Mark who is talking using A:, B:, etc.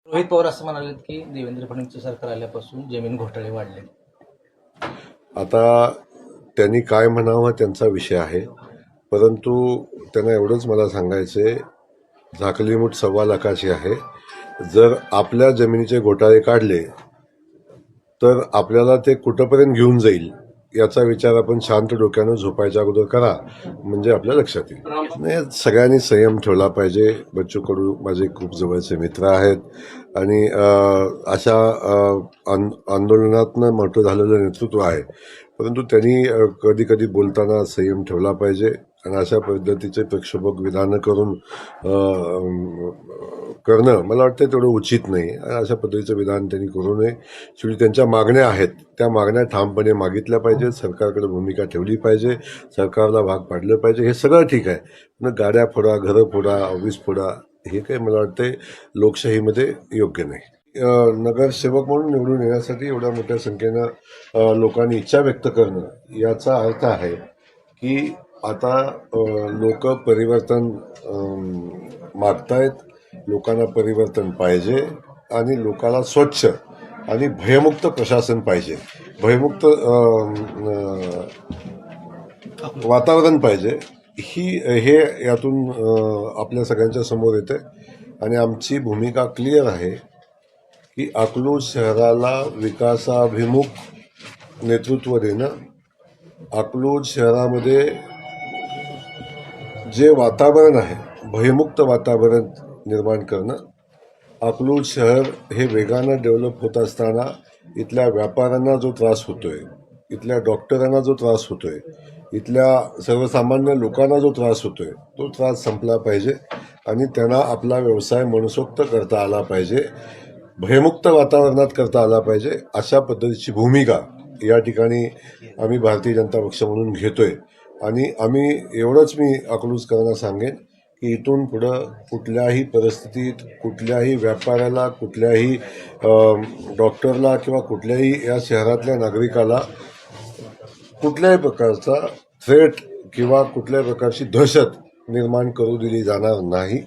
A: रोहित पवार असं म्हणाले की देवेंद्र फडणवीस सरकार आल्यापासून जमीन घोटाळे वाढले.
B: आता त्यांनी काय म्हणावं त्यांचा विषय आहे, परंतु त्यांना एवढंच मला सांगायचंय, झाकली मूठ 1.25 लाखाची आहे. जर आपल्या जमिनीचे घोटाळे काढले तर आपल्याला ते कुठंपर्यंत घेऊन जाईल याचा विचार आपण शांत डोक्यानं झोपायच्या अगोदर करा, म्हणजे आपल्या लक्षात येईल. नाही, सगळ्यांनी संयम ठेवला पाहिजे. बच्चू कडू माझे खूप जवळचे मित्र आहेत आणि अशा आंदोलनातनं मोठं झालेलं नेतृत्व आहे, परंतु त्यांनी कधी कधी बोलताना संयम ठेवला पाहिजे आणि अशा पद्धतीचे प्रक्षोभक विधानं करणं मला वाटतं तेवढं उचित नाही. अशा पद्धतीचं विधान त्यांनी करू नये. शेवटी त्यांच्या मागण्या आहेत, त्या मागण्या ठामपणे मागितल्या पाहिजेत, सरकारकडे भूमिका ठेवली पाहिजे, सरकारला भाग पाडलं पाहिजे. हे सगळं ठीक आहे, पण गाड्या फोडा, घरं फोडा, ऑफिस फोडा, हे काही मला वाटतंय लोकशाहीमध्ये योग्य नाही. नगरसेवक म्हणून निवडून येण्यासाठी एवढ्या मोठ्या संख्येनं लोकांनी इच्छा व्यक्त करणं याचा अर्थ आहे की आता लोक परिवर्तन मागतायत, लोकांना परिवर्तन पाहिजे आणि लोकांना स्वच्छ आणि भयमुक्त प्रशासन पाहिजे, भयमुक्त वातावरण पाहिजे. हे यातून आपल्या सगळ्यांच्या समोर येते आणि आमची भूमिका क्लिअर आहे की अकलूज शहराला विकासाभिमुख नेतृत्व देणं, अकलूज शहरामध्ये जे वातावरण आहे भयमुक्त वातावरण निर्माण करणं. अकलूज शहर हे वेगानं डेव्हलप होत असताना इथल्या व्यापाऱ्यांना जो त्रास होतोय, इथल्या डॉक्टरांना जो त्रास होतोय, इथल्या सर्वसामान्य लोकांना जो त्रास होतोय, तो त्रास संपला पाहिजे आणि त्यांना आपला व्यवसाय मनसोक्त करता आला पाहिजे, भयमुक्त वातावरणात करता आला पाहिजे. अशा पद्धतीची भूमिका या ठिकाणी आम्ही भारतीय जनता पक्ष म्हणून घेतोय आणि आम्ही एवढंच मी अकलूजकरांना सांगेन की इथून पुढं कुठल्याही परिस्थितीत कुठल्याही व्यापाऱ्याला, कुठल्याही डॉक्टरला किंवा कुठल्याही या शहरातल्या नागरिकाला कुठल्याही प्रकारचा थ्रेट किंवा कुठल्याही प्रकारची दहशत निर्माण करू दिली जाणार नाही.